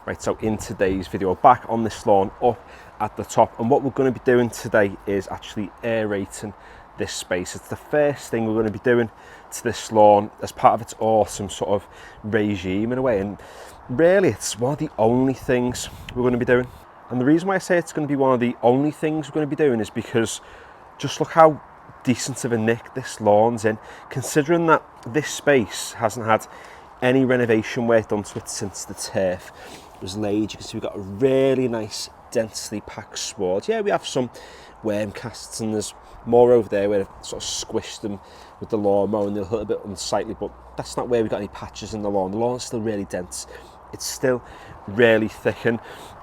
Right, so in today's video, back on this lawn up at the top, and what we're going to be doing today is actually aerating this space. It's the first thing we're going to be doing to this lawn as part of its autumn sort of regime in a way, and really it's one of the only things we're going to be doing. And the reason why I say it's going to be one of the only things we're going to be doing is because just look how decent of a nick this lawn's in, considering that this space hasn't had any renovation work done to it since the turf was laid. You can see we've got a really nice densely packed sward. Yeah, we have some worm casts, and there's more over there where I've sort of squished them with the lawnmower and they're a little bit unsightly, but that's not where we've got any patches in the lawn. The lawn's still really dense. It's still really thick, and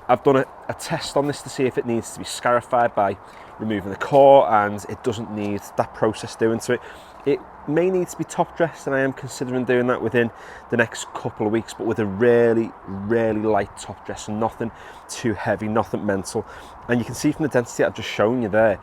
I've done a test on this to see if it needs to be scarified by removing the core, and it doesn't need that process doing to it. It may need to be top dressed, and I am considering doing that within the next couple of weeks, but with a really light top dress, and nothing too heavy, nothing mental. And you can see from the density I've just shown you there,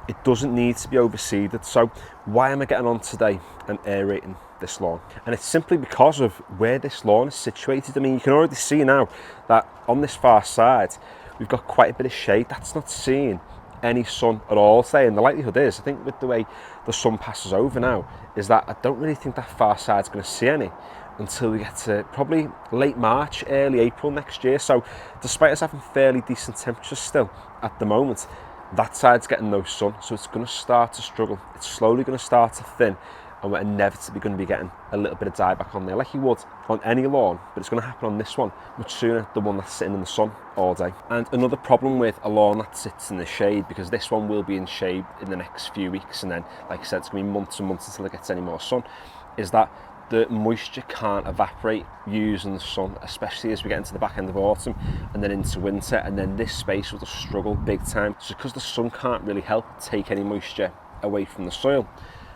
it doesn't need to be overseeded. So why am I getting on today and aerating this lawn? And it's simply because of where this lawn is situated. I mean, you can already see now that on this far side we've got quite a bit of shade. That's not seeing any sun at all today, and the likelihood is, I think with the way the sun passes over now, is that I don't really think that far side's going to see any until we get to probably late March, early April next year. So despite us having fairly decent temperatures still at the moment, that side's getting no sun, so it's going to start to struggle. It's slowly going to start to thin, and we're inevitably going to be getting a little bit of dieback on there, like you would on any lawn, but it's going to happen on this one much sooner, the one that's sitting in the sun all day. And another problem with a lawn that sits in the shade, because this one will be in shade in the next few weeks, and then, like I said, it's going to be months and months until it gets any more sun, is that the moisture can't evaporate using the sun, especially as we get into the back end of autumn and then into winter, and then this space will just struggle big time. So because the sun can't really help take any moisture away from the soil,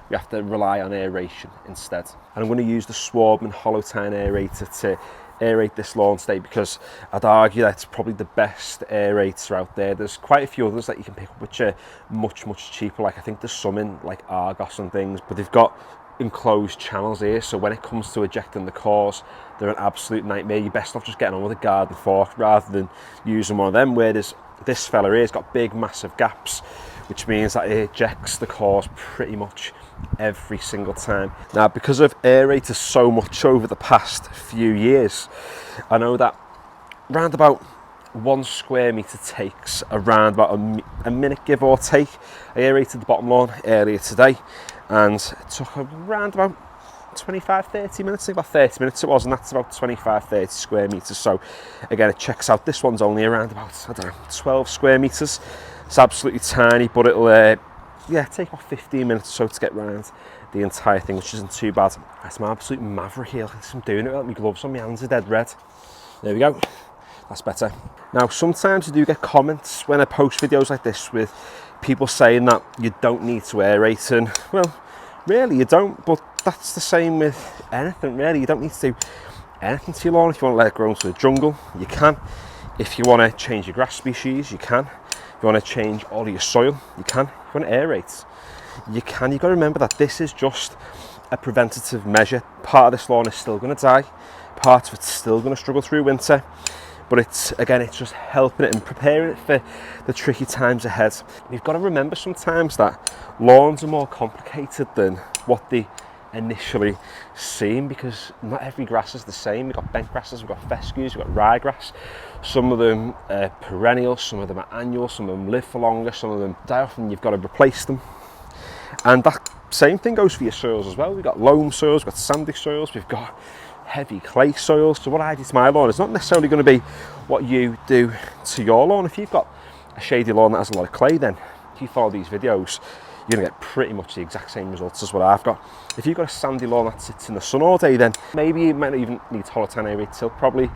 we have to rely on aeration instead. And I'm going to use the Swartman Hollow Tine aerator to aerate this lawn today, because I'd argue that it's probably the best aerator out there. There's quite a few others that you can pick up which are much cheaper, like I think there's some in like Argos and things, but they've got enclosed channels here, so when it comes to ejecting the cores, they're an absolute nightmare. You're best off just getting on with a garden fork rather than using one of them, whereas this fella here has got big massive gaps, which means that it ejects the cores pretty much every single time. Now, because I've aerated so much over the past few years, I know that round about 1 square metre takes around about a minute, give or take. I aerated the bottom lawn earlier today, and it took around about 25-30 minutes, I think about 30 minutes it was, and that's about 25-30 square metres. So again, it checks out. This one's only around about, I don't know, 12 square metres. It's absolutely tiny, but it'll take about 15 minutes or so to get round the entire thing, which isn't too bad. That's my absolute maverick here. I'm doing it without my gloves on. My hands are dead red. There we go. That's better. Now, sometimes I do get comments when I post videos like this with people saying that you don't need to aerate, and well, really you don't, but that's the same with anything really. You don't need to do anything to your lawn. If you want to let it grow into a jungle, you can. If you want to change your grass species, you can. If you want to change all of your soil, you can. If you want to aerate, you can. You've got to remember that this is just a preventative measure. Part of this lawn is still going to die, part of it's still going to struggle through winter, but it's just helping it and preparing it for the tricky times ahead. You've got to remember sometimes that lawns are more complicated than what they initially seem, because not every grass is the same. We've got bent grasses, we've got fescues, we've got ryegrass. Some of them are perennial, some of them are annual, some of them live for longer, some of them die off and you've got to replace them. And that same thing goes for your soils as well. We've got loam soils, we've got sandy soils, we've got heavy clay soils. So what I do to my lawn is not necessarily going to be what you do to your lawn. If you've got a shady lawn that has a lot of clay, then if you follow these videos, you're going to get pretty much the exact same results as what I've got. If you've got a sandy lawn that sits in the sun all day, then maybe you might not even need hollow tine aerate till probably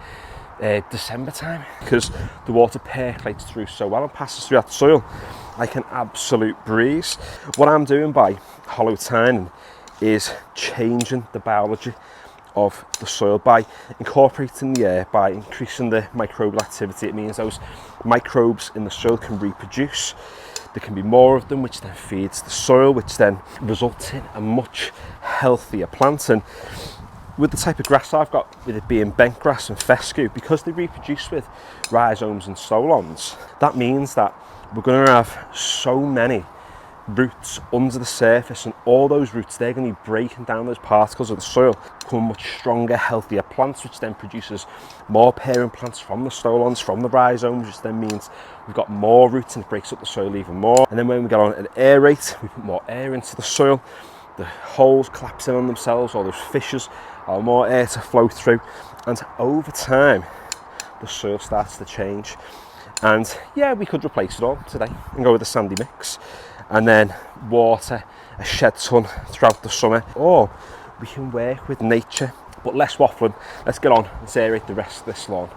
December time, because the water percolates through so well and passes through that soil like an absolute breeze. What I'm doing by hollow tining is changing the biology of the soil by incorporating the air, by increasing the microbial activity. It means those microbes in the soil can reproduce. There can be more of them, which then feeds the soil, which then results in a much healthier plant. And with the type of grass I've got, with it being bent grass and fescue, because they reproduce with rhizomes and stolons, that means that we're going to have so many roots under the surface, and all those roots, they're going to be breaking down those particles of the soil, become much stronger, healthier plants, which then produces more parent plants from the stolons, from the rhizomes, which then means we've got more roots and it breaks up the soil even more. And then when we get on an aerate, we put more air into the soil, the holes collapse in on themselves, all those fissures, allow more air to flow through, and over time the soil starts to change. And yeah, we could replace it all today and go with a sandy mix, and then water a shed ton throughout the summer, or we can work with nature. But less waffling, let's get on and aerate the rest of this lawn.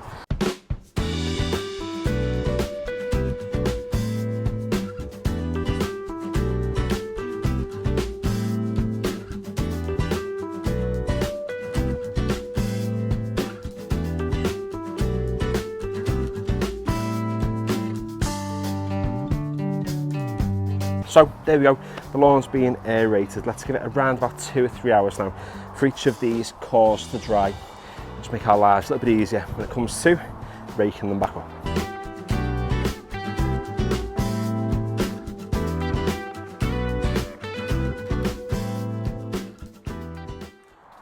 So there we go, the lawn's being aerated. Let's give it around about 2 or 3 hours now for each of these cores to dry. Just make our lives a little bit easier when it comes to raking them back up.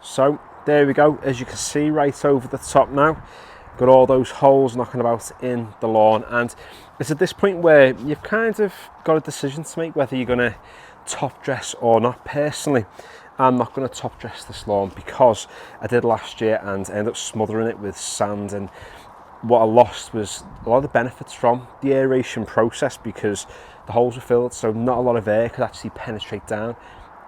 So there we go, as you can see right over the top now, got all those holes knocking about in the lawn, and it's at this point where you've kind of got a decision to make whether you're going to top dress or not. Personally, I'm not going to top dress this lawn because I did last year and ended up smothering it with sand, and what I lost was a lot of the benefits from the aeration process because the holes were filled, so not a lot of air could actually penetrate down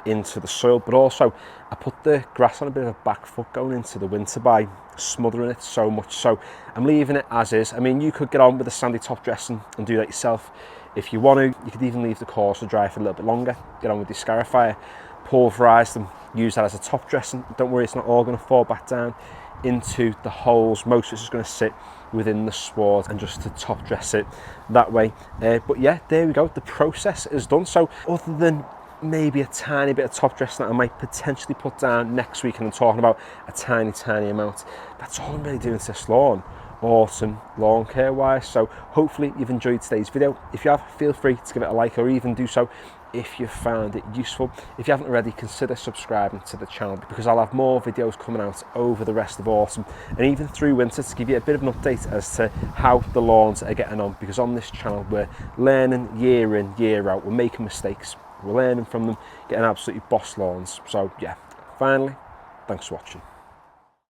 into the soil. But also I put the grass on a bit of a back foot going into the winter by smothering it so much, so I'm leaving it as is. I mean, you could get on with the sandy top dressing and do that yourself if you want to. You could even leave the cores to dry for a little bit longer, get on with your scarifier, pulverise them, use that as a top dressing. Don't worry, it's not all going to fall back down into the holes. Most of it's just going to sit within the sward and just to top dress it that way. But yeah, there we go, the process is done. So other than maybe a tiny bit of top dressing that I might potentially put down next week, and I'm talking about a tiny amount, that's all I'm really doing to this lawn, autumn lawn care wise. So hopefully you've enjoyed today's video. If you have, feel free to give it a like, or even do so if you found it useful. If you haven't already, consider subscribing to the channel, because I'll have more videos coming out over the rest of autumn and even through winter to give you a bit of an update as to how the lawns are getting on, because on this channel we're learning year in, year out. We're making mistakes, we're learning from them, getting absolutely boss lawns. So yeah, finally, thanks for watching.